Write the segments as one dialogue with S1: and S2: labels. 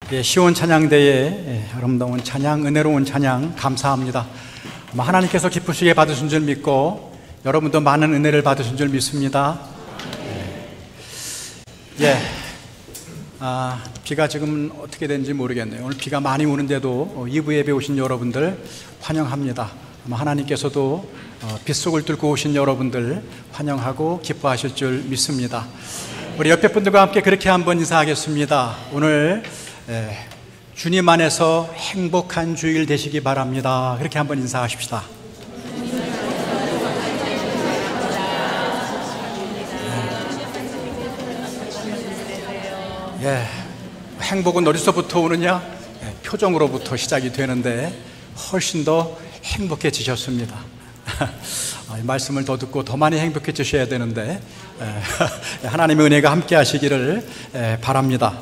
S1: 시온 찬양대에 아름다운 찬양, 은혜로운 찬양 감사합니다. 하나님께서 기쁘시게 받으신 줄 믿고 여러분도 많은 은혜를 받으신 줄 믿습니다. 비가 지금 어떻게 되는지 모르겠네요. 오늘 비가 많이 오는데도 2부 예배 오신 여러분들 환영합니다. 하나님께서도 빗속을 뚫고 오신 여러분들 환영하고 기뻐하실 줄 믿습니다. 우리 옆에 분들과 함께 그렇게 한번 인사하겠습니다. 오늘 주님 안에서 행복한 주일 되시기 바랍니다. 그렇게 한번 인사하십시다. 행복은 어디서부터 오느냐? 표정으로부터 시작이 되는데 훨씬 더 행복해지셨습니다. 말씀을 더 듣고 더 많이 행복해지셔야 되는데 하나님의 은혜가 함께 하시기를 바랍니다.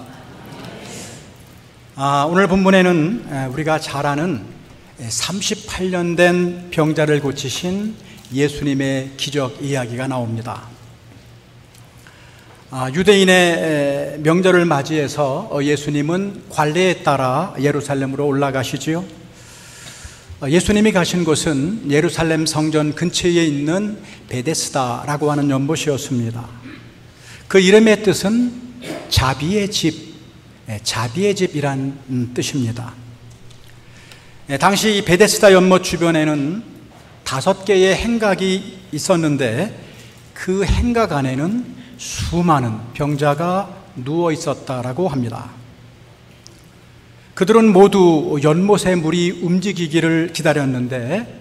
S1: 오늘 본문에는 우리가 잘 아는 38년 된 병자를 고치신 예수님의 기적 이야기가 나옵니다. 유대인의 명절을 맞이해서 예수님은 관례에 따라 예루살렘으로 올라가시지요. 예수님이 가신 곳은 예루살렘 성전 근처에 있는 베데스다라고 하는 연못이었습니다. 그 이름의 뜻은 자비의 집이란 뜻입니다. 당시 이 베데스다 연못 주변에는 5개의 행각이 있었는데 그 행각 안에는 수많은 병자가 누워 있었다라고 합니다. 그들은 모두 연못의 물이 움직이기를 기다렸는데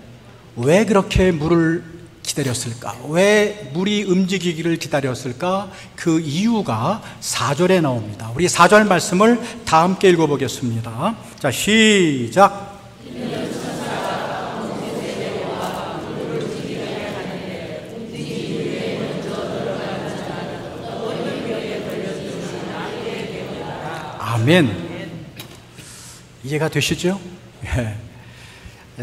S1: 왜 그렇게 물을 기다렸을까? 왜 물이 움직이기를 기다렸을까? 그 이유가 4절에 나옵니다. 우리 4절 말씀을 다 함께 읽어보겠습니다. 자, 시작! 아멘. 이해가 되시죠?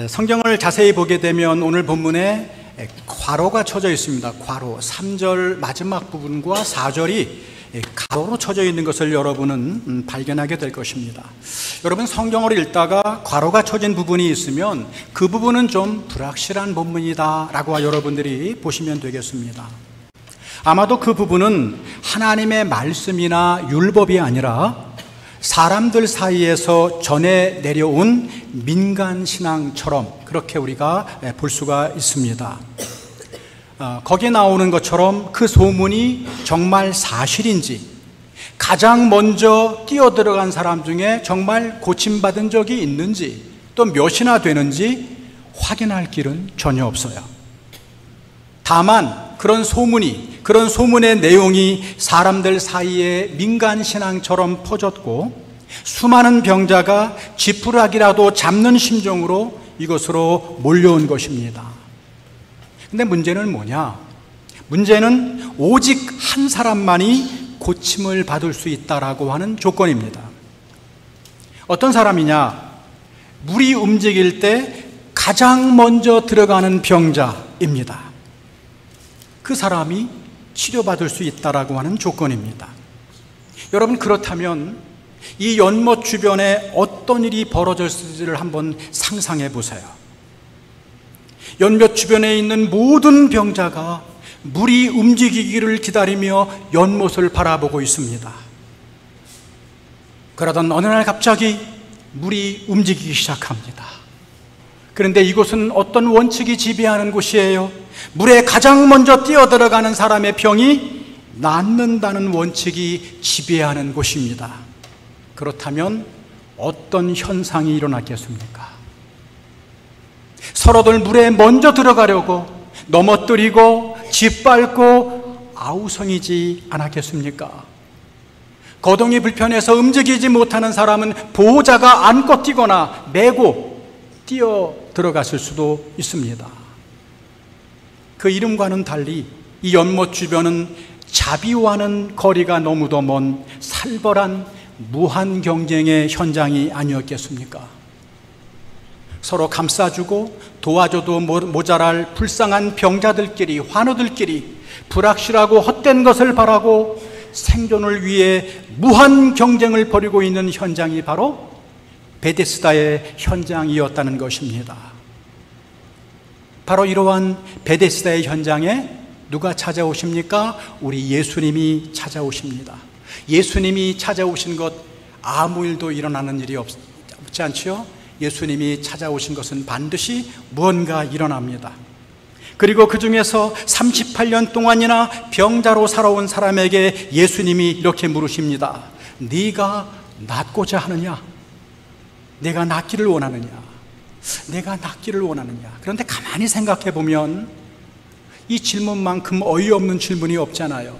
S1: 성경을 자세히 보게 되면 오늘 본문에 괄호가 쳐져 있습니다. 괄호 3절 마지막 부분과 4절이 가로로 쳐져 있는 것을 여러분은 발견하게 될 것입니다. 여러분 성경을 읽다가 괄호가 쳐진 부분이 있으면 그 부분은 좀 불확실한 본문이다 라고 여러분들이 보시면 되겠습니다. 아마도 그 부분은 하나님의 말씀이나 율법이 아니라 사람들 사이에서 전해 내려온 민간 신앙처럼 그렇게 우리가 볼 수가 있습니다. 거기에 나오는 것처럼 그 소문이 정말 사실인지, 가장 먼저 뛰어들어간 사람 중에 정말 고침받은 적이 있는지, 또 몇이나 되는지 확인할 길은 전혀 없어요. 다만 그런 소문의 내용이 사람들 사이에 민간 신앙처럼 퍼졌고 수많은 병자가 지푸라기라도 잡는 심정으로 이곳으로 몰려온 것입니다. 근데 문제는 뭐냐? 문제는 오직 한 사람만이 고침을 받을 수 있다라고 하는 조건입니다. 어떤 사람이냐? 물이 움직일 때 가장 먼저 들어가는 병자입니다. 그 사람이 치료받을 수 있다라고 하는 조건입니다. 여러분, 그렇다면 이 연못 주변에 어떤 일이 벌어졌을지를 한번 상상해 보세요. 연못 주변에 있는 모든 병자가 물이 움직이기를 기다리며 연못을 바라보고 있습니다. 그러던 어느 날 갑자기 물이 움직이기 시작합니다. 그런데 이곳은 어떤 원칙이 지배하는 곳이에요? 물에 가장 먼저 뛰어들어가는 사람의 병이 낫는다는 원칙이 지배하는 곳입니다. 그렇다면 어떤 현상이 일어났겠습니까? 서로들 물에 먼저 들어가려고 넘어뜨리고 짓밟고 아우성이지 않았겠습니까? 거동이 불편해서 움직이지 못하는 사람은 보호자가 안고 뛰거나 메고 뛰어 들어갔을 수도 있습니다. 그 이름과는 달리 이 연못 주변은 자비와는 거리가 너무도 먼 살벌한 무한 경쟁의 현장이 아니었겠습니까? 서로 감싸주고 도와줘도 모자랄 불쌍한 병자들끼리, 환우들끼리 불확실하고 헛된 것을 바라고 생존을 위해 무한 경쟁을 벌이고 있는 현장이 바로 베데스다의 현장이었다는 것입니다. 바로 이러한 베데스다의 현장에 누가 찾아오십니까? 우리 예수님이 찾아오십니다. 예수님이 찾아오신 것 아무 일도 일어나는 일이 없지 않지요? 예수님이 찾아오신 것은 반드시 무언가 일어납니다. 그리고 그 중에서 38년 동안이나 병자로 살아온 사람에게 예수님이 이렇게 물으십니다. 네가 낫고자 하느냐? 내가 낫기를 원하느냐? 내가 낫기를 원하느냐? 그런데 가만히 생각해 보면 이 질문만큼 어이없는 질문이 없잖아요.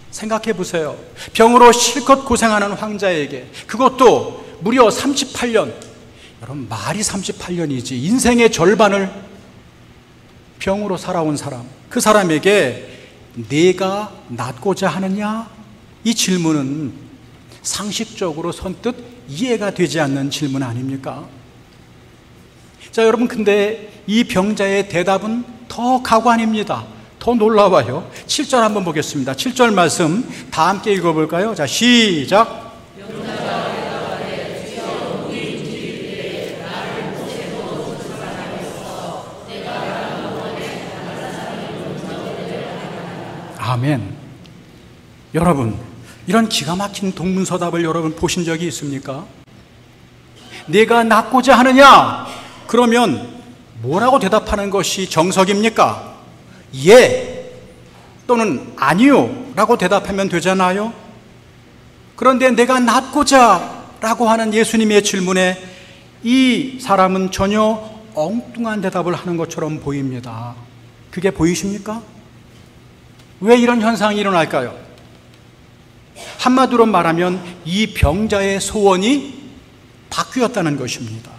S1: 생각해 보세요. 병으로 실컷 고생하는 황자에게, 그것도 무려 38년, 여러분 말이 38년이지 인생의 절반을 병으로 살아온 사람, 그 사람에게 내가 낫고자 하느냐? 이 질문은 상식적으로 선뜻 이해가 되지 않는 질문 아닙니까? 자, 여러분, 근데 이 병자의 대답은 더 가관입니다. 더 놀라워요. 7절 한번 보겠습니다. 7절 말씀 다 함께 읽어볼까요? 자, 시작. 아멘. 여러분, 이런 기가 막힌 동문서답을 여러분 보신 적이 있습니까? 내가 낫고자 하느냐? 그러면 뭐라고 대답하는 것이 정석입니까? 예 또는 아니요 라고 대답하면 되잖아요. 그런데 내가 낫고자 라고 하는 예수님의 질문에 이 사람은 전혀 엉뚱한 대답을 하는 것처럼 보입니다. 그게 보이십니까? 왜 이런 현상이 일어날까요? 한마디로 말하면 이 병자의 소원이 바뀌었다는 것입니다.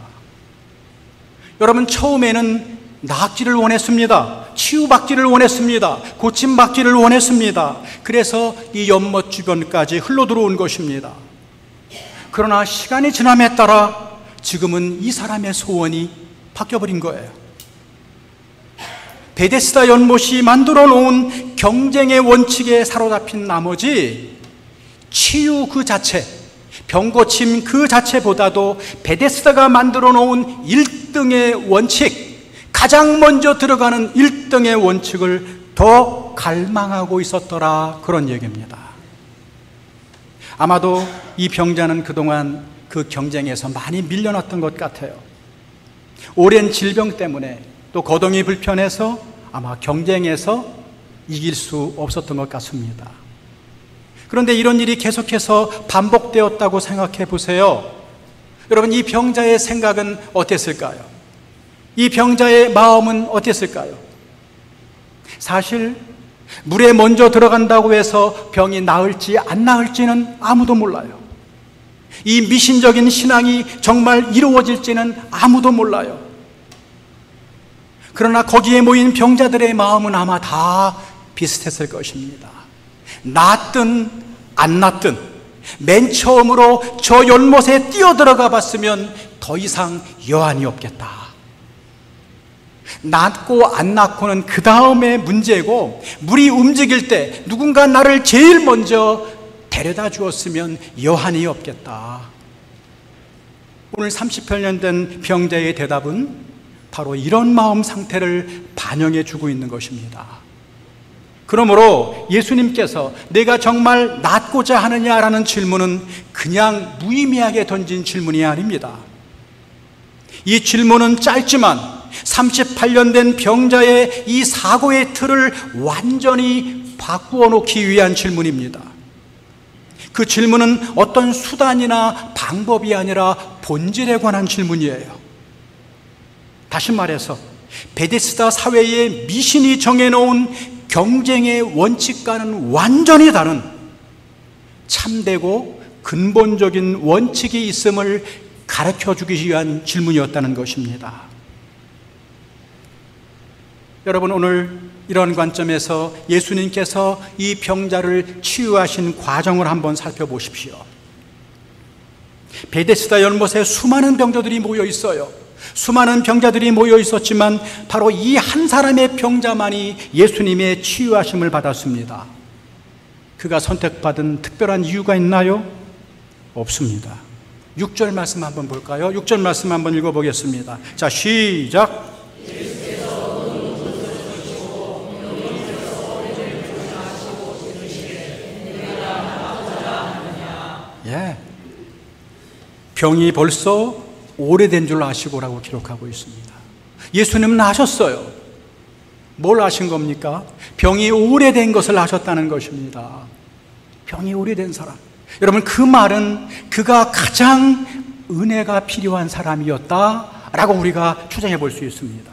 S1: 여러분, 처음에는 낫기를 원했습니다. 치유받기를 원했습니다. 고침받기를 원했습니다. 그래서 이 연못 주변까지 흘러들어온 것입니다. 그러나 시간이 지남에 따라 지금은 이 사람의 소원이 바뀌어버린 거예요. 베데스다 연못이 만들어 놓은 경쟁의 원칙에 사로잡힌 나머지 치유 그 자체, 병고침 그 자체보다도 베데스다가 만들어 놓은 1등의 원칙, 가장 먼저 들어가는 1등의 원칙을 더 갈망하고 있었더라, 그런 얘기입니다. 아마도 이 병자는 그동안 그 경쟁에서 많이 밀려났던 것 같아요. 오랜 질병 때문에 또 거동이 불편해서 아마 경쟁에서 이길 수 없었던 것 같습니다. 그런데 이런 일이 계속해서 반복되었다고 생각해 보세요. 여러분, 이 병자의 생각은 어땠을까요? 이 병자의 마음은 어땠을까요? 사실 물에 먼저 들어간다고 해서 병이 나을지 안 나을지는 아무도 몰라요. 이 미신적인 신앙이 정말 이루어질지는 아무도 몰라요. 그러나 거기에 모인 병자들의 마음은 아마 다 비슷했을 것입니다. 낫든 안 낫든 맨 처음으로 저 연못에 뛰어들어가 봤으면 더 이상 여한이 없겠다. 낫고 안 낫고는 그 다음의 문제고, 물이 움직일 때 누군가 나를 제일 먼저 데려다 주었으면 여한이 없겠다. 오늘 38년 된 병자의 대답은 바로 이런 마음 상태를 반영해 주고 있는 것입니다. 그러므로 예수님께서 내가 정말 낫고자 하느냐라는 질문은 그냥 무의미하게 던진 질문이 아닙니다. 이 질문은 짧지만 38년 된 병자의 이 사고의 틀을 완전히 바꾸어 놓기 위한 질문입니다. 그 질문은 어떤 수단이나 방법이 아니라 본질에 관한 질문이에요. 다시 말해서 베데스다 사회의 미신이 정해놓은 경쟁의 원칙과는 완전히 다른 참되고 근본적인 원칙이 있음을 가르쳐주기 위한 질문이었다는 것입니다. 여러분, 오늘 이런 관점에서 예수님께서 이 병자를 치유하신 과정을 한번 살펴보십시오. 베데스다 연못에 수많은 병자들이 모여 있어요. 수많은 병자들이 모여 있었지만 바로 이 한 사람의 병자만이 예수님의 치유하심을 받았습니다. 그가 선택받은 특별한 이유가 있나요? 없습니다. 6절 말씀 한번 볼까요? 6절 말씀 한번 읽어보겠습니다. 자, 시작. 예. 병이 벌써 오래된 줄 아시고라고 기록하고 있습니다. 예수님은 아셨어요. 뭘 아신 겁니까? 병이 오래된 것을 아셨다는 것입니다. 병이 오래된 사람. 여러분, 그 말은 그가 가장 은혜가 필요한 사람이었다라고 우리가 추정해 볼 수 있습니다.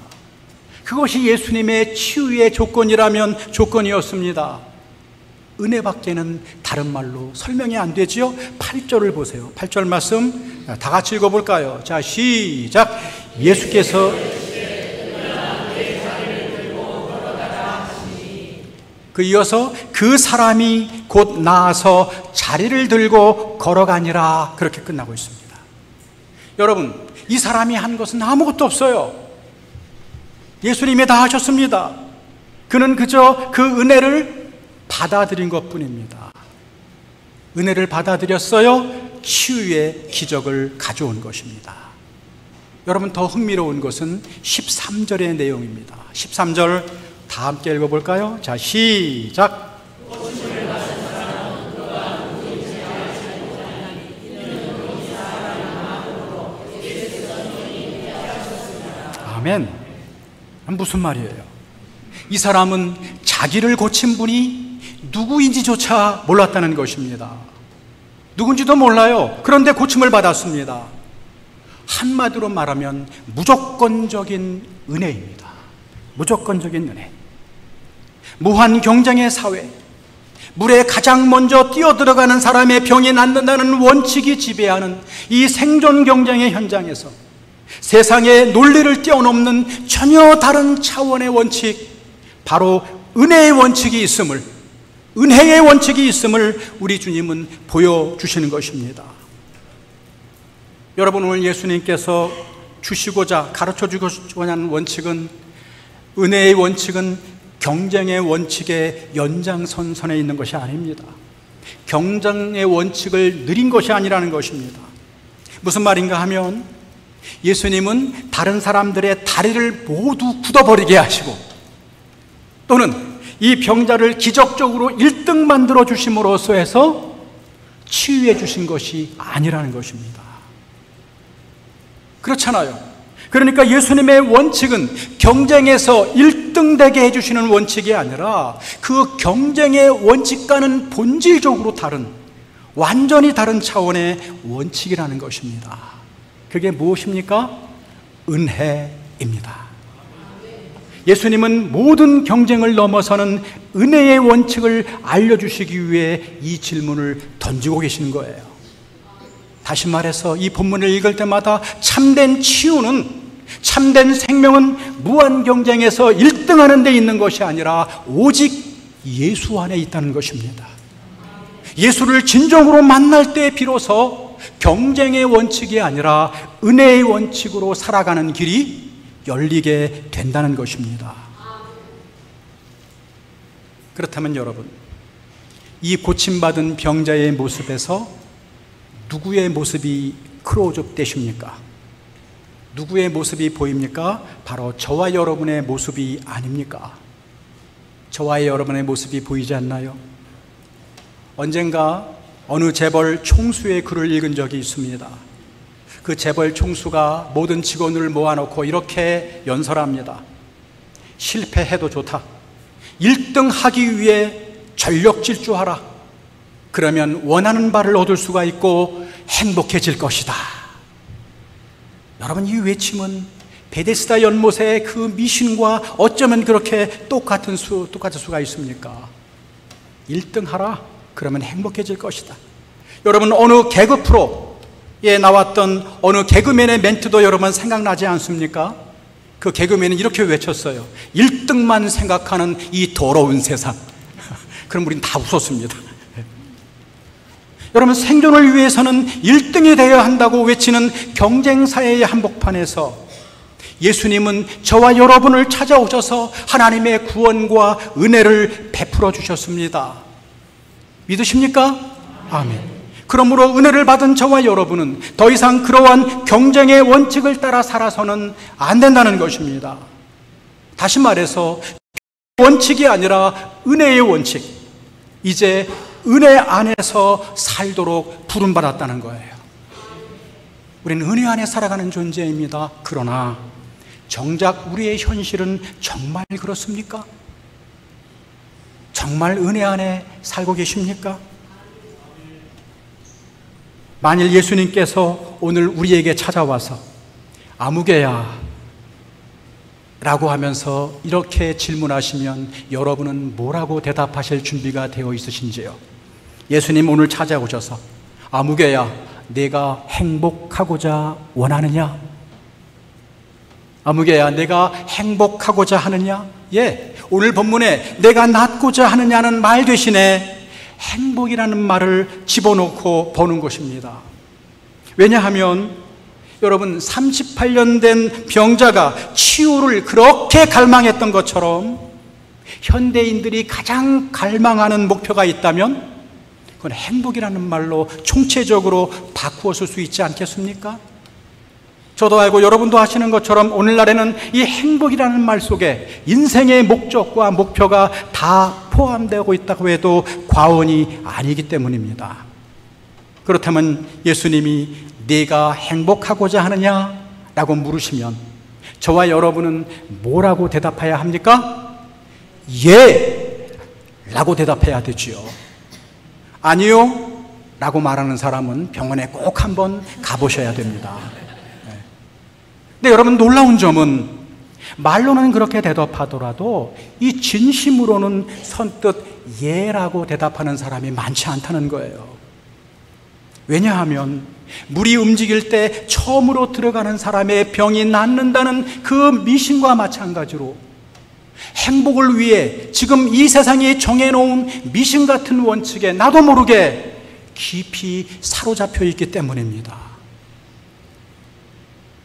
S1: 그것이 예수님의 치유의 조건이라면 조건이었습니다. 은혜밖에는 다른 말로 설명이 안 되지요? 8절을 보세요. 8절 말씀 다 같이 읽어볼까요? 자, 시작. 예수께서 그 이어서 그 사람이 곧 나아서 자리를 들고 걸어가니라, 그렇게 끝나고 있습니다. 여러분, 이 사람이 한 것은 아무것도 없어요. 예수님이 다 하셨습니다. 그는 그저 그 은혜를 받아들인 것뿐입니다. 은혜를 받아들였어요. 치유의 기적을 가져온 것입니다. 여러분, 더 흥미로운 것은 13절의 내용입니다. 13절 다 함께 읽어볼까요? 자, 시작. 아멘. 무슨 말이에요? 이 사람은 자기를 고친 분이 누구인지조차 몰랐다는 것입니다. 누군지도 몰라요. 그런데 고침을 받았습니다. 한마디로 말하면 무조건적인 은혜입니다. 무조건적인 은혜. 무한 경쟁의 사회, 물에 가장 먼저 뛰어들어가는 사람의 병이 낫는다는 원칙이 지배하는 이 생존 경쟁의 현장에서 세상의 논리를 뛰어넘는 전혀 다른 차원의 원칙, 바로 은혜의 원칙이 있음을, 은혜의 원칙이 있음을 우리 주님은 보여주시는 것입니다. 여러분, 오늘 예수님께서 주시고자 가르쳐주고자 하는 원칙은, 은혜의 원칙은 경쟁의 원칙의 연장선상에 있는 것이 아닙니다. 경쟁의 원칙을 느린 것이 아니라는 것입니다. 무슨 말인가 하면, 예수님은 다른 사람들의 다리를 모두 굳어버리게 하시고, 또는 이 병자를 기적적으로 1등 만들어 주심으로써 해서 치유해 주신 것이 아니라는 것입니다. 그렇잖아요. 그러니까 예수님의 원칙은 경쟁에서 1등 되게 해주시는 원칙이 아니라 그 경쟁의 원칙과는 본질적으로 다른, 완전히 다른 차원의 원칙이라는 것입니다. 그게 무엇입니까? 은혜입니다. 예수님은 모든 경쟁을 넘어서는 은혜의 원칙을 알려주시기 위해 이 질문을 던지고 계시는 거예요. 다시 말해서 이 본문을 읽을 때마다 참된 치유는, 참된 생명은 무한 경쟁에서 1등하는 데 있는 것이 아니라 오직 예수 안에 있다는 것입니다. 예수를 진정으로 만날 때 비로소 경쟁의 원칙이 아니라 은혜의 원칙으로 살아가는 길이 열리게 된다는 것입니다. 그렇다면 여러분, 이 고침받은 병자의 모습에서 누구의 모습이 크로즈업 되십니까? 누구의 모습이 보입니까? 바로 저와 여러분의 모습이 아닙니까? 저와 여러분의 모습이 보이지 않나요? 언젠가 어느 재벌 총수의 글을 읽은 적이 있습니다. 그 재벌 총수가 모든 직원을 모아놓고 이렇게 연설합니다. 실패해도 좋다. 1등 하기 위해 전력 질주하라. 그러면 원하는 바를 얻을 수가 있고 행복해질 것이다. 여러분, 이 외침은 베데스다 연못의 그 미신과 어쩌면 그렇게 똑같을 수가 있습니까? 1등 하라. 그러면 행복해질 것이다. 여러분, 어느 개그 프로에 나왔던 어느 개그맨의 멘트도 여러분 생각나지 않습니까? 그 개그맨은 이렇게 외쳤어요. 1등만 생각하는 이 더러운 세상. 그럼 우린 다 웃었습니다. 여러분, 생존을 위해서는 1등이 되어야 한다고 외치는 경쟁사회의 한복판에서 예수님은 저와 여러분을 찾아오셔서 하나님의 구원과 은혜를 베풀어 주셨습니다. 믿으십니까? 아멘. 그러므로 은혜를 받은 저와 여러분은 더 이상 그러한 경쟁의 원칙을 따라 살아서는 안 된다는 것입니다. 다시 말해서 원칙이 아니라 은혜의 원칙, 이제 은혜 안에서 살도록 부름받았다는 거예요. 우리는 은혜 안에 살아가는 존재입니다. 그러나 정작 우리의 현실은 정말 그렇습니까? 정말 은혜 안에 살고 계십니까? 만일 예수님께서 오늘 우리에게 찾아와서 아무개야 라고 하면서 이렇게 질문하시면 여러분은 뭐라고 대답하실 준비가 되어 있으신지요? 예수님 오늘 찾아오셔서 아무개야, 내가 행복하고자 원하느냐? 아무개야, 내가 행복하고자 하느냐? 예, 오늘 본문에 내가 낫고자 하느냐는 말 대신에 행복이라는 말을 집어넣고 보는 것입니다. 왜냐하면 여러분, 38년 된 병자가 치유를 그렇게 갈망했던 것처럼 현대인들이 가장 갈망하는 목표가 있다면 그건 행복이라는 말로 총체적으로 바꾸어 쓸 수 있지 않겠습니까? 저도 알고 여러분도 아시는 것처럼 오늘날에는 이 행복이라는 말 속에 인생의 목적과 목표가 다 포함되고 있다고 해도 과언이 아니기 때문입니다. 그렇다면 예수님이 네가 행복하고자 하느냐? 라고 물으시면 저와 여러분은 뭐라고 대답해야 합니까? 예! 라고 대답해야 되지요. 아니요? 라고 말하는 사람은 병원에 꼭 한번 가보셔야 됩니다. 근데 여러분, 놀라운 점은 말로는 그렇게 대답하더라도 이 진심으로는 선뜻 예라고 대답하는 사람이 많지 않다는 거예요. 왜냐하면 물이 움직일 때 처음으로 들어가는 사람의 병이 낫는다는 그 미신과 마찬가지로 행복을 위해 지금 이 세상이 정해놓은 미신 같은 원칙에 나도 모르게 깊이 사로잡혀 있기 때문입니다.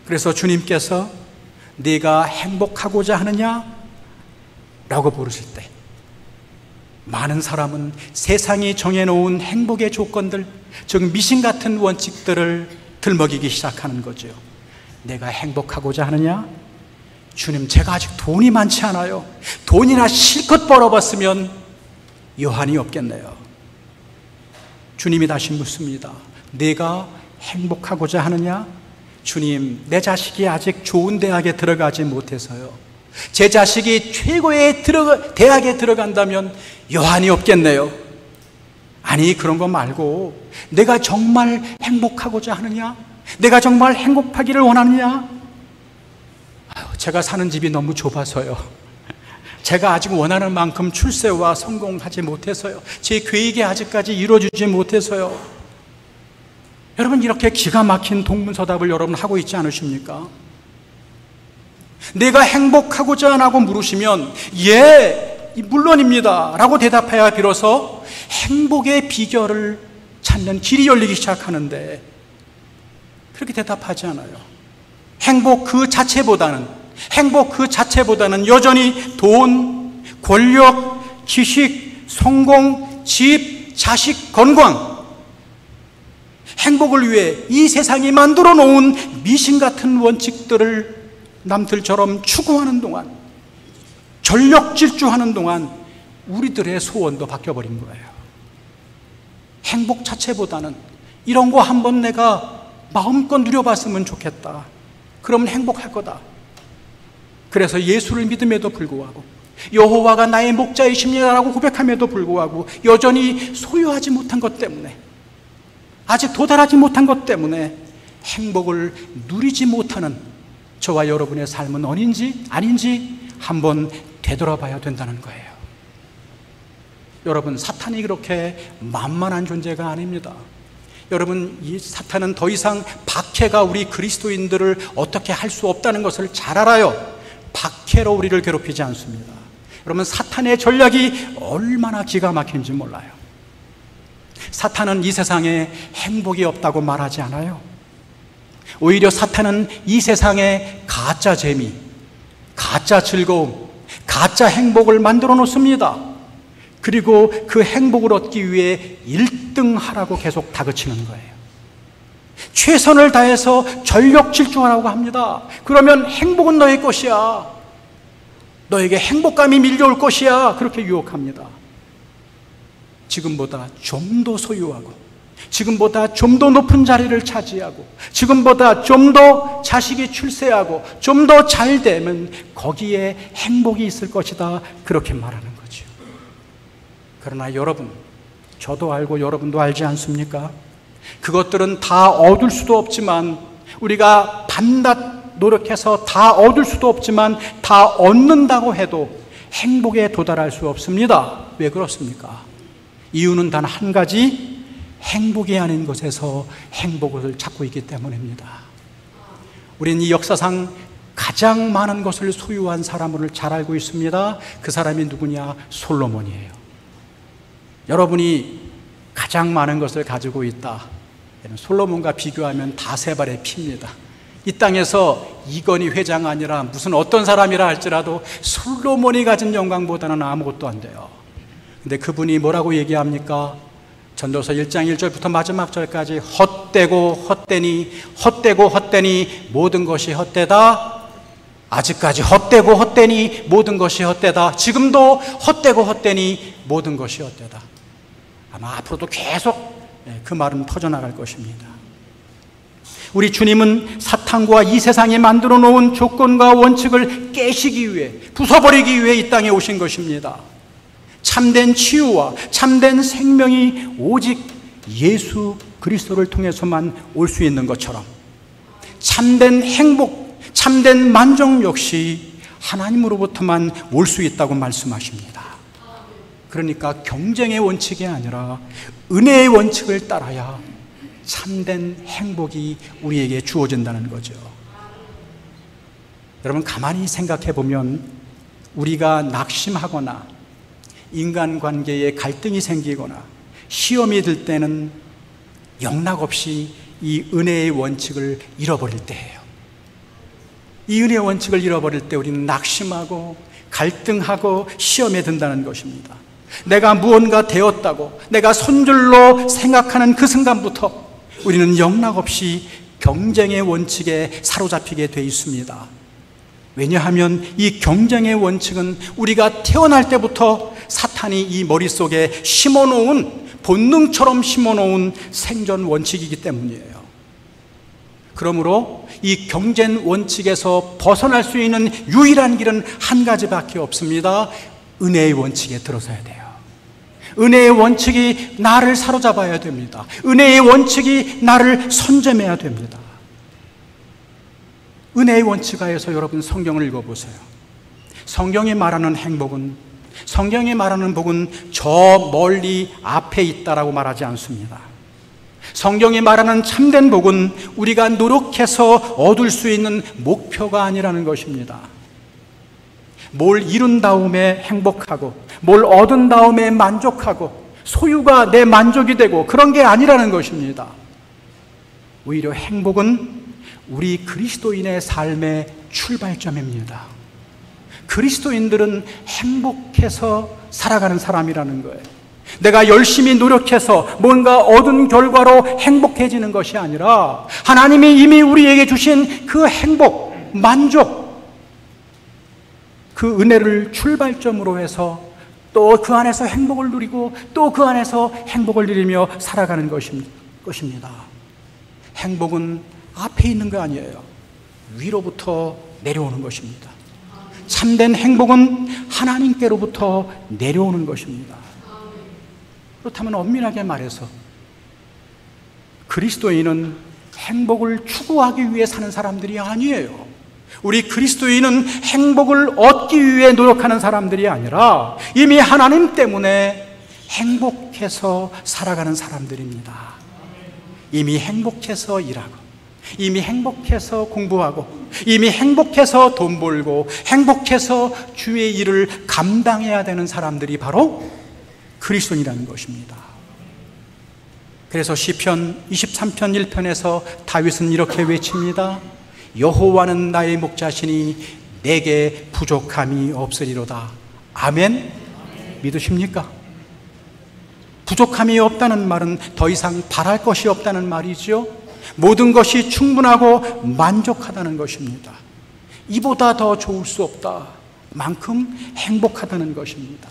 S1: 그래서 주님께서 네가 행복하고자 하느냐? 라고 물으실 때 많은 사람은 세상이 정해놓은 행복의 조건들, 즉 미신 같은 원칙들을 들먹이기 시작하는 거죠. 내가 행복하고자 하느냐? 주님, 제가 아직 돈이 많지 않아요. 돈이나 실컷 벌어봤으면 여한이 없겠네요. 주님이 다시 묻습니다. 내가 행복하고자 하느냐? 주님, 내 자식이 아직 좋은 대학에 들어가지 못해서요. 제 자식이 최고의 대학에 들어간다면 여한이 없겠네요. 아니, 그런 거 말고 내가 정말 행복하고자 하느냐? 내가 정말 행복하기를 원하느냐? 제가 사는 집이 너무 좁아서요. 제가 아직 원하는 만큼 출세와 성공하지 못해서요. 제 계획이 아직까지 이루어지지 못해서요. 여러분, 이렇게 기가 막힌 동문서답을 여러분 하고 있지 않으십니까? 내가 행복하고자 하고 물으시면 예, 물론입니다 라고 대답해야 비로소 행복의 비결을 찾는 길이 열리기 시작하는데 그렇게 대답하지 않아요. 행복 그 자체보다는 여전히 돈, 권력, 지식, 성공, 집, 자식, 건강, 행복을 위해 이 세상이 만들어 놓은 미신 같은 원칙들을 남들처럼 추구하는 동안, 전력 질주하는 동안 우리들의 소원도 바뀌어버린 거예요. 행복 자체보다는 이런 거 한번 내가 마음껏 누려봤으면 좋겠다. 그러면 행복할 거다. 그래서 예수를 믿음에도 불구하고 여호와가 나의 목자이십니다라고 고백함에도 불구하고 여전히 소유하지 못한 것 때문에, 아직 도달하지 못한 것 때문에 행복을 누리지 못하는 저와 여러분의 삶은 아닌지 한번 되돌아봐야 된다는 거예요. 여러분, 사탄이 그렇게 만만한 존재가 아닙니다. 여러분, 이 사탄은 더 이상 박해가 우리 그리스도인들을 어떻게 할 수 없다는 것을 잘 알아요. 박해로 우리를 괴롭히지 않습니다. 여러분, 사탄의 전략이 얼마나 기가 막힌지 몰라요. 사탄은 이 세상에 행복이 없다고 말하지 않아요. 오히려 사탄은 이 세상에 가짜 재미, 가짜 즐거움, 가짜 행복을 만들어 놓습니다. 그리고 그 행복을 얻기 위해 1등 하라고 계속 다그치는 거예요. 최선을 다해서 전력 질주하라고 합니다. 그러면 행복은 너의 것이야. 너에게 행복감이 밀려올 것이야. 그렇게 유혹합니다. 지금보다 좀 더 소유하고, 지금보다 좀 더 높은 자리를 차지하고, 지금보다 좀 더 자식이 출세하고, 좀 더 잘 되면 거기에 행복이 있을 것이다. 그렇게 말하는 거죠. 그러나 여러분, 저도 알고 여러분도 알지 않습니까? 그것들은 다 얻을 수도 없지만, 우리가 밤낮 노력해서 다 얻을 수도 없지만 다 얻는다고 해도 행복에 도달할 수 없습니다. 왜 그렇습니까? 이유는 단 한 가지, 행복이 아닌 것에서 행복을 찾고 있기 때문입니다. 우리는 이 역사상 가장 많은 것을 소유한 사람을 잘 알고 있습니다. 그 사람이 누구냐? 솔로몬이에요. 여러분이 가장 많은 것을 가지고 있다. 솔로몬과 비교하면 다 세 발의 피입니다. 이 땅에서 이건희 회장 아니라 무슨 어떤 사람이라 할지라도 솔로몬이 가진 영광보다는 아무것도 안 돼요. 근데 그분이 뭐라고 얘기합니까? 전도서 1장 1절부터 마지막 절까지 헛되고 헛되니 헛되고 헛되니 모든 것이 헛되다. 아직까지 헛되고 헛되니 모든 것이 헛되다. 지금도 헛되고 헛되니 모든 것이 헛되다. 아마 앞으로도 계속 그 말은 퍼져나갈 것입니다. 우리 주님은 사탄과 이 세상이 만들어 놓은 조건과 원칙을 깨시기 위해, 부숴버리기 위해 이 땅에 오신 것입니다. 참된 치유와 참된 생명이 오직 예수 그리스도를 통해서만 올 수 있는 것처럼 참된 행복, 참된 만족 역시 하나님으로부터만 올 수 있다고 말씀하십니다. 그러니까 경쟁의 원칙이 아니라 은혜의 원칙을 따라야 참된 행복이 우리에게 주어진다는 거죠. 여러분, 가만히 생각해 보면 우리가 낙심하거나 인간관계에 갈등이 생기거나 시험이 들 때는 영락없이 이 은혜의 원칙을 잃어버릴 때예요. 이 은혜의 원칙을 잃어버릴 때 우리는 낙심하고 갈등하고 시험에 든다는 것입니다. 내가 무언가 되었다고 내가 손줄로 생각하는 그 순간부터 우리는 영락없이 경쟁의 원칙에 사로잡히게 돼 있습니다. 왜냐하면 이 경쟁의 원칙은 우리가 태어날 때부터 사탄이 이 머릿속에 심어놓은, 본능처럼 심어놓은 생존 원칙이기 때문이에요. 그러므로 이 경쟁 원칙에서 벗어날 수 있는 유일한 길은 한 가지밖에 없습니다. 은혜의 원칙에 들어서야 돼요. 은혜의 원칙이 나를 사로잡아야 됩니다. 은혜의 원칙이 나를 선점해야 됩니다. 은혜의 원칙 하에서 여러분 성경을 읽어보세요. 성경이 말하는 행복은, 성경이 말하는 복은 저 멀리 앞에 있다라고 말하지 않습니다. 성경이 말하는 참된 복은 우리가 노력해서 얻을 수 있는 목표가 아니라는 것입니다. 뭘 이룬 다음에 행복하고, 뭘 얻은 다음에 만족하고, 소유가 내 만족이 되고, 그런 게 아니라는 것입니다. 오히려 행복은 우리 그리스도인의 삶의 출발점입니다. 그리스도인들은 행복해서 살아가는 사람이라는 거예요. 내가 열심히 노력해서 뭔가 얻은 결과로 행복해지는 것이 아니라 하나님이 이미 우리에게 주신 그 행복, 만족, 그 은혜를 출발점으로 해서 또 그 안에서 행복을 누리고 또 그 안에서 행복을 누리며 살아가는 것입니다. 행복은 앞에 있는 거 아니에요. 위로부터 내려오는 것입니다. 참된 행복은 하나님께로부터 내려오는 것입니다. 그렇다면 엄밀하게 말해서 그리스도인은 행복을 추구하기 위해 사는 사람들이 아니에요. 우리 그리스도인은 행복을 얻기 위해 노력하는 사람들이 아니라 이미 하나님 때문에 행복해서 살아가는 사람들입니다. 이미 행복해서 일하고, 이미 행복해서 공부하고, 이미 행복해서 돈 벌고, 행복해서 주의 일을 감당해야 되는 사람들이 바로 그리스도인이라는 것입니다. 그래서 시편 23편 1편에서 다윗은 이렇게 외칩니다. 여호와는 나의 목자시니 내게 부족함이 없으리로다. 아멘? 믿으십니까? 부족함이 없다는 말은 더 이상 바랄 것이 없다는 말이죠. 모든 것이 충분하고 만족하다는 것입니다. 이보다 더 좋을 수 없다 만큼 행복하다는 것입니다.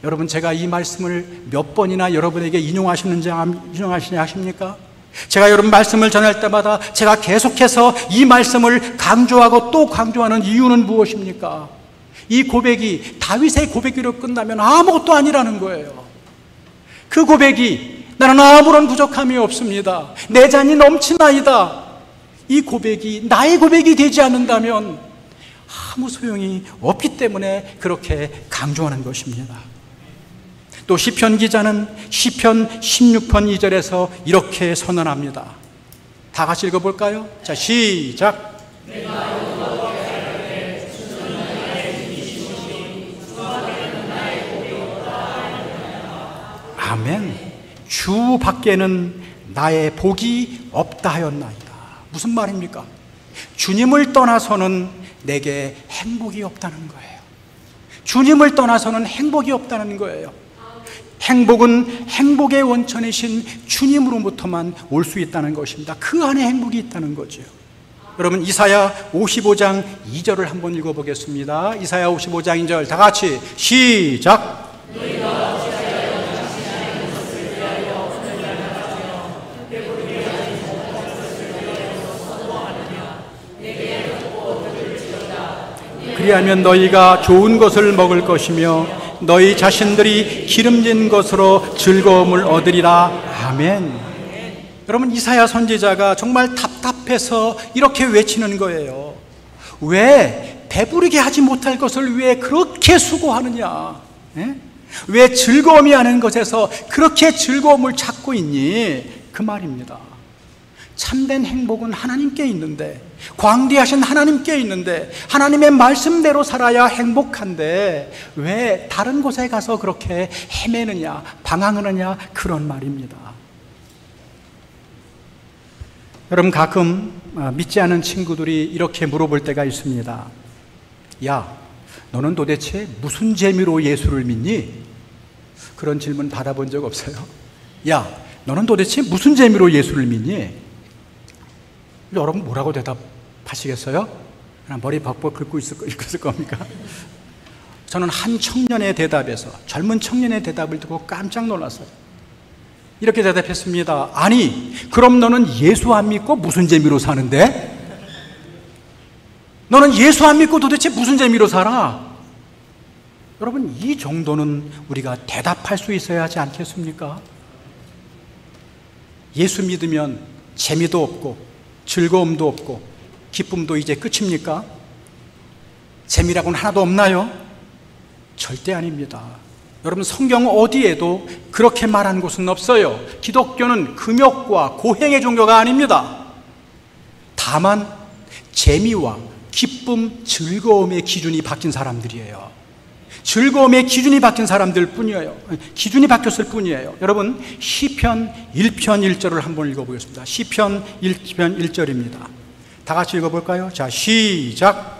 S1: 여러분, 제가 이 말씀을 몇 번이나 여러분에게 인용하시냐 하십니까? 제가 여러분 말씀을 전할 때마다 제가 계속해서 이 말씀을 강조하고 또 강조하는 이유는 무엇입니까? 이 고백이 다윗의 고백으로 끝나면 아무것도 아니라는 거예요. 그 고백이 나는 아무런 부족함이 없습니다, 내 잔이 넘치나이다, 이 고백이 나의 고백이 되지 않는다면 아무 소용이 없기 때문에 그렇게 강조하는 것입니다. 또 시편 기자는 시편 16편 2절에서 이렇게 선언합니다. 다 같이 읽어볼까요? 자, 시작. 아멘. 주 밖에는 나의 복이 없다 하였나이다. 무슨 말입니까? 주님을 떠나서는 내게 행복이 없다는 거예요. 주님을 떠나서는 행복이 없다는 거예요. 행복은 행복의 원천이신 주님으로부터만 올 수 있다는 것입니다. 그 안에 행복이 있다는 거죠. 여러분, 이사야 55장 2절을 한번 읽어보겠습니다. 이사야 55장 2절 다 같이 시작. 그리하면 너희가 좋은 것을 먹을 것이며 너희 자신들이 기름진 것으로 즐거움을 얻으리라. 아멘. 여러분, 이사야 선지자가 정말 답답해서 이렇게 외치는 거예요. 왜 배부르게 하지 못할 것을 왜 그렇게 수고하느냐? 왜 즐거움이 아닌 것에서 그렇게 즐거움을 찾고 있니? 그 말입니다. 참된 행복은 하나님께 있는데, 광대하신 하나님께 있는데, 하나님의 말씀대로 살아야 행복한데 왜 다른 곳에 가서 그렇게 헤매느냐, 방황하느냐, 그런 말입니다. 여러분, 가끔 믿지 않은 친구들이 이렇게 물어볼 때가 있습니다. 야, 너는 도대체 무슨 재미로 예수를 믿니? 그런 질문 받아본 적 없어요? 야, 너는 도대체 무슨 재미로 예수를 믿니? 여러분 뭐라고 대답하시겠어요? 그냥 머리 벅벅 긁고 있을 겁니까? 저는 한 청년의 대답에서, 젊은 청년의 대답을 듣고 깜짝 놀랐어요. 이렇게 대답했습니다. 아니, 그럼 너는 예수 안 믿고 무슨 재미로 사는데? 너는 예수 안 믿고 도대체 무슨 재미로 살아? 여러분, 이 정도는 우리가 대답할 수 있어야 하지 않겠습니까? 예수 믿으면 재미도 없고 즐거움도 없고 기쁨도 이제 끝입니까? 재미라고는 하나도 없나요? 절대 아닙니다. 여러분, 성경 어디에도 그렇게 말한 곳은 없어요. 기독교는 금욕과 고행의 종교가 아닙니다. 다만 재미와 기쁨, 즐거움의 기준이 바뀐 사람들이에요. 즐거움의 기준이 바뀐 사람들 뿐이에요. 기준이 바뀌었을 뿐이에요. 여러분, 시편 1편 1절을 한번 읽어보겠습니다. 시편 1편 1절입니다. 다 같이 읽어볼까요? 자, 시작.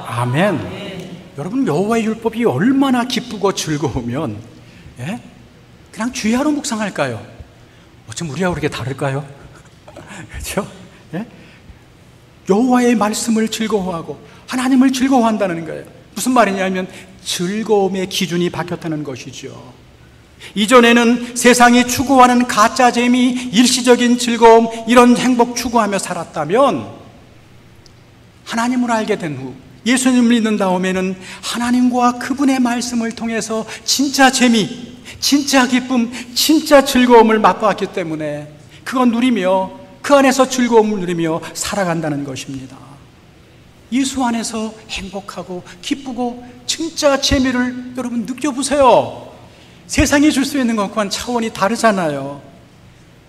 S1: 아멘. 여러분, 여호와의 율법이 얼마나 기쁘고 즐거우면 그냥 주야로 묵상할까요? 어쩜 우리하고 그렇게 다를까요? 그렇죠? 여호와의 말씀을 즐거워하고 하나님을 즐거워한다는 거예요. 무슨 말이냐면 즐거움의 기준이 바뀌었다는 것이죠. 이전에는 세상이 추구하는 가짜 재미, 일시적인 즐거움, 이런 행복 추구하며 살았다면 하나님을 알게 된 후, 예수님을 믿는 다음에는 하나님과 그분의 말씀을 통해서 진짜 재미, 진짜 기쁨, 진짜 즐거움을 맛보았기 때문에 그건 누리며, 그 안에서 즐거움을 누리며 살아간다는 것입니다. 예수 안에서 행복하고 기쁘고 진짜 재미를 여러분 느껴보세요. 세상이 줄 수 있는 것과는 차원이 다르잖아요.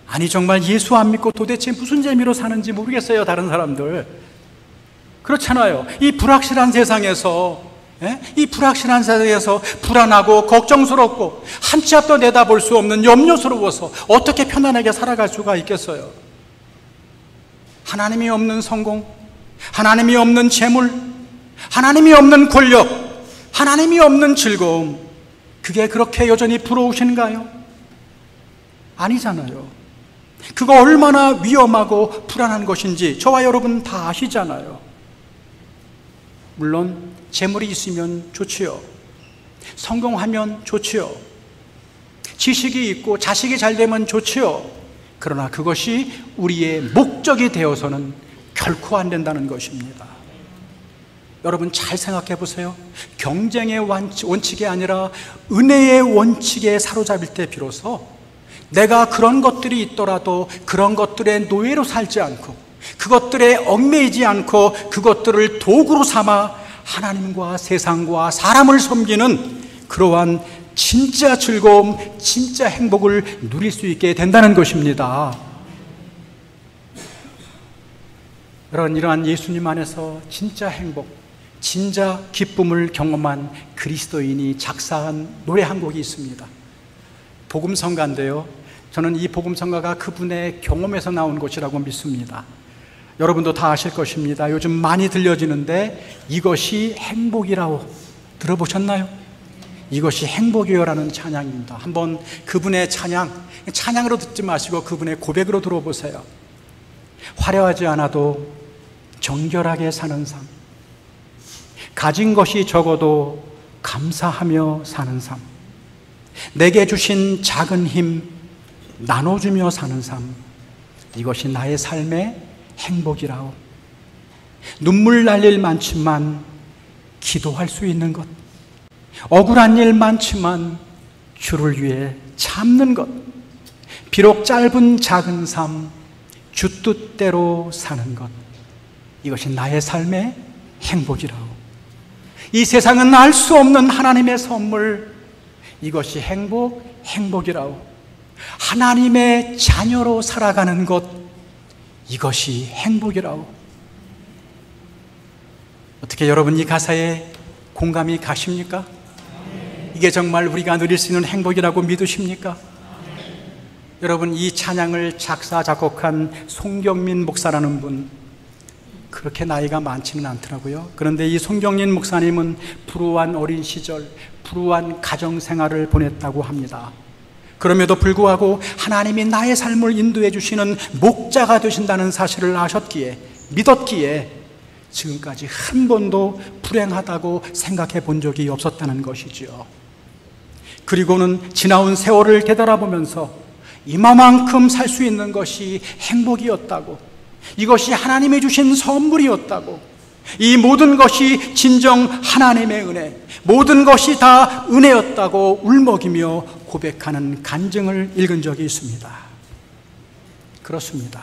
S1: 아니, 정말 예수 안 믿고 도대체 무슨 재미로 사는지 모르겠어요, 다른 사람들. 그렇잖아요. 이 불확실한 세상에서 이 불확실한 세상에서 불안하고 걱정스럽고 한 치 앞도 내다볼 수 없는 염려스러워서 어떻게 편안하게 살아갈 수가 있겠어요? 하나님이 없는 성공, 하나님이 없는 재물, 하나님이 없는 권력, 하나님이 없는 즐거움, 그게 그렇게 여전히 부러우신가요? 아니잖아요. 그거 얼마나 위험하고 불안한 것인지 저와 여러분 다 아시잖아요. 물론 재물이 있으면 좋지요. 성공하면 좋지요. 지식이 있고 자식이 잘 되면 좋지요. 그러나 그것이 우리의 목적이 되어서는 결코 안 된다는 것입니다. 여러분 잘 생각해 보세요. 경쟁의 원칙이 아니라 은혜의 원칙에 사로잡힐 때 비로소 내가 그런 것들이 있더라도 그런 것들의 노예로 살지 않고 그것들에 얽매이지 않고 그것들을 도구로 삼아 하나님과 세상과 사람을 섬기는 그러한 진짜 즐거움, 진짜 행복을 누릴 수 있게 된다는 것입니다. 이러한 예수님 안에서 진짜 행복, 진짜 기쁨을 경험한 그리스도인이 작사한 노래 한 곡이 있습니다. 복음성가인데요, 저는 이 복음성가가 그분의 경험에서 나온 것이라고 믿습니다. 여러분도 다 아실 것입니다. 요즘 많이 들려지는데 이것이 행복이라고 들어보셨나요? 이것이 행복이요라는 찬양입니다. 한번 그분의 찬양으로 듣지 마시고 그분의 고백으로 들어보세요. 화려하지 않아도 정결하게 사는 삶, 가진 것이 적어도 감사하며 사는 삶, 내게 주신 작은 힘 나눠주며 사는 삶, 이것이 나의 삶의 행복이라오. 눈물 날 일 많지만 기도할 수 있는 것, 억울한 일 많지만 주를 위해 참는 것, 비록 짧은 작은 삶 주 뜻대로 사는 것, 이것이 나의 삶의 행복이라오. 이 세상은 알 수 없는 하나님의 선물, 이것이 행복이라오. 하나님의 자녀로 살아가는 것, 이것이 행복이라오. 어떻게 여러분 이 가사에 공감이 가십니까? 이게 정말 우리가 누릴 수 있는 행복이라고 믿으십니까? 여러분 이 찬양을 작사 작곡한 송경민 목사라는 분, 그렇게 나이가 많지는 않더라고요. 그런데 이 송경민 목사님은 불우한 어린 시절, 불우한 가정생활을 보냈다고 합니다. 그럼에도 불구하고 하나님이 나의 삶을 인도해 주시는 목자가 되신다는 사실을 아셨기에, 믿었기에 지금까지 한 번도 불행하다고 생각해 본 적이 없었다는 것이지요. 그리고는 지나온 세월을 되돌아보면서 이만큼 살 수 있는 것이 행복이었다고, 이것이 하나님이 주신 선물이었다고, 이 모든 것이 진정 하나님의 은혜, 모든 것이 다 은혜였다고 울먹이며 고백하는 간증을 읽은 적이 있습니다. 그렇습니다.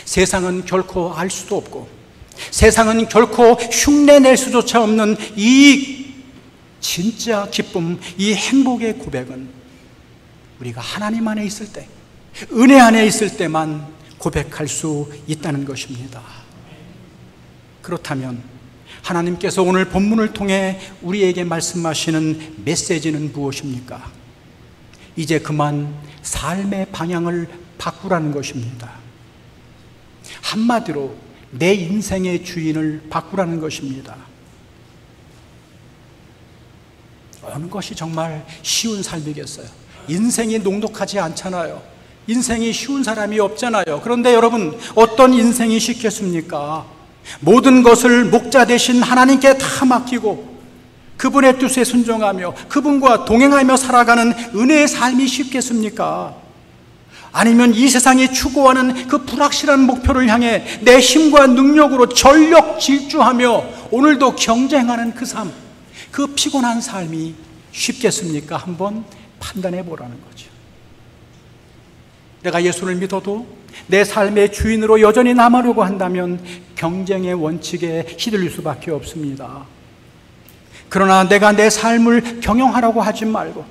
S1: 세상은 결코 알 수도 없고 세상은 결코 흉내낼 수조차 없는 이 진짜 기쁨, 이 행복의 고백은 우리가 하나님 안에 있을 때, 은혜 안에 있을 때만 고백할 수 있다는 것입니다. 그렇다면 하나님께서 오늘 본문을 통해 우리에게 말씀하시는 메시지는 무엇입니까? 이제 그만 삶의 방향을 바꾸라는 것입니다. 한마디로 내 인생의 주인을 바꾸라는 것입니다. 어느 것이 정말 쉬운 삶이겠어요? 인생이 녹록하지 않잖아요. 인생이 쉬운 사람이 없잖아요. 그런데 여러분, 어떤 인생이 쉽겠습니까? 모든 것을 목자 되신 하나님께 다 맡기고 그분의 뜻에 순종하며 그분과 동행하며 살아가는 은혜의 삶이 쉽겠습니까? 아니면 이 세상이 추구하는 그 불확실한 목표를 향해 내 힘과 능력으로 전력 질주하며 오늘도 경쟁하는 그 삶, 그 피곤한 삶이 쉽겠습니까? 한번 판단해 보라는 거죠. 내가 예수를 믿어도 내 삶의 주인으로 여전히 남으려고 한다면 경쟁의 원칙에 휘둘릴 수밖에 없습니다. 그러나 내가 내 삶을 경영하라고 하지 말고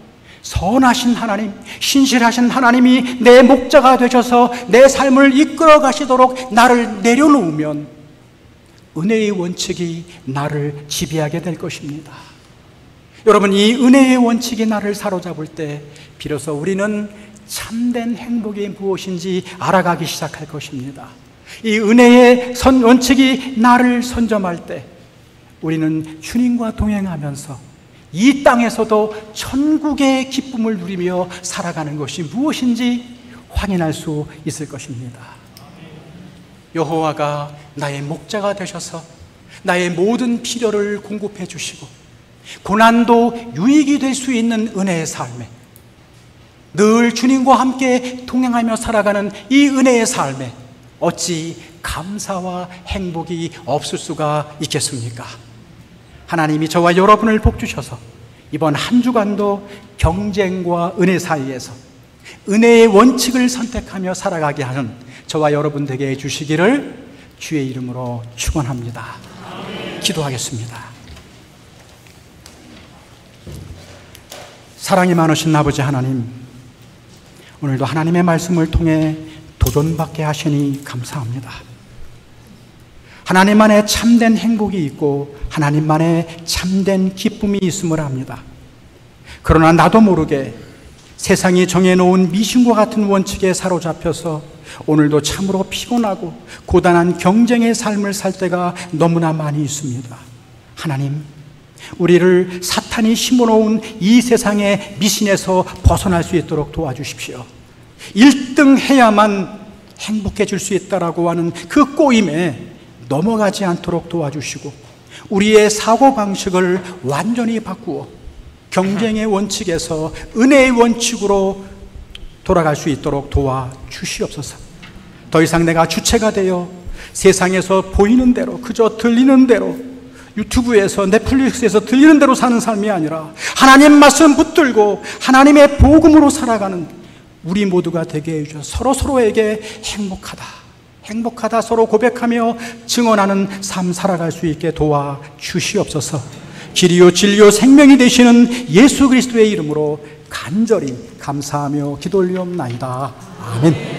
S1: 선하신 하나님, 신실하신 하나님이 내 목자가 되셔서 내 삶을 이끌어 가시도록 나를 내려놓으면 은혜의 원칙이 나를 지배하게 될 것입니다. 여러분, 이 은혜의 원칙이 나를 사로잡을 때 비로소 우리는 참된 행복이 무엇인지 알아가기 시작할 것입니다. 이 은혜의 원칙이 나를 선점할 때 우리는 주님과 동행하면서 이 땅에서도 천국의 기쁨을 누리며 살아가는 것이 무엇인지 확인할 수 있을 것입니다. 여호와가 나의 목자가 되셔서 나의 모든 필요를 공급해 주시고 고난도 유익이 될 수 있는 은혜의 삶에, 늘 주님과 함께 동행하며 살아가는 이 은혜의 삶에 어찌 감사와 행복이 없을 수가 있겠습니까? 하나님이 저와 여러분을 복주셔서 이번 한 주간도 경쟁과 은혜 사이에서 은혜의 원칙을 선택하며 살아가게 하는 저와 여러분 되게 해주시기를 주의 이름으로 축원합니다. 기도하겠습니다. 사랑이 많으신 아버지 하나님, 오늘도 하나님의 말씀을 통해 도전받게 하시니 감사합니다. 하나님만의 참된 행복이 있고 하나님만의 참된 기쁨이 있음을 압니다. 그러나 나도 모르게 세상이 정해놓은 미신과 같은 원칙에 사로잡혀서 오늘도 참으로 피곤하고 고단한 경쟁의 삶을 살 때가 너무나 많이 있습니다. 하나님, 우리를 사탄이 심어놓은 이 세상의 미신에서 벗어날 수 있도록 도와주십시오. 1등 해야만 행복해질 수 있다라고 하는 그 꼬임에 넘어가지 않도록 도와주시고 우리의 사고방식을 완전히 바꾸어 경쟁의 원칙에서 은혜의 원칙으로 돌아갈 수 있도록 도와주시옵소서. 더 이상 내가 주체가 되어 세상에서 보이는 대로, 그저 들리는 대로, 유튜브에서 넷플릭스에서 들리는 대로 사는 삶이 아니라 하나님 말씀 붙들고 하나님의 복음으로 살아가는 우리 모두가 되게 해주셔서 서로에게 행복하다 서로 고백하며 증언하는 삶 살아갈 수 있게 도와주시옵소서. 길이요 진리요 생명이 되시는 예수 그리스도의 이름으로 간절히 감사하며 기도 올리옵나이다. 아멘.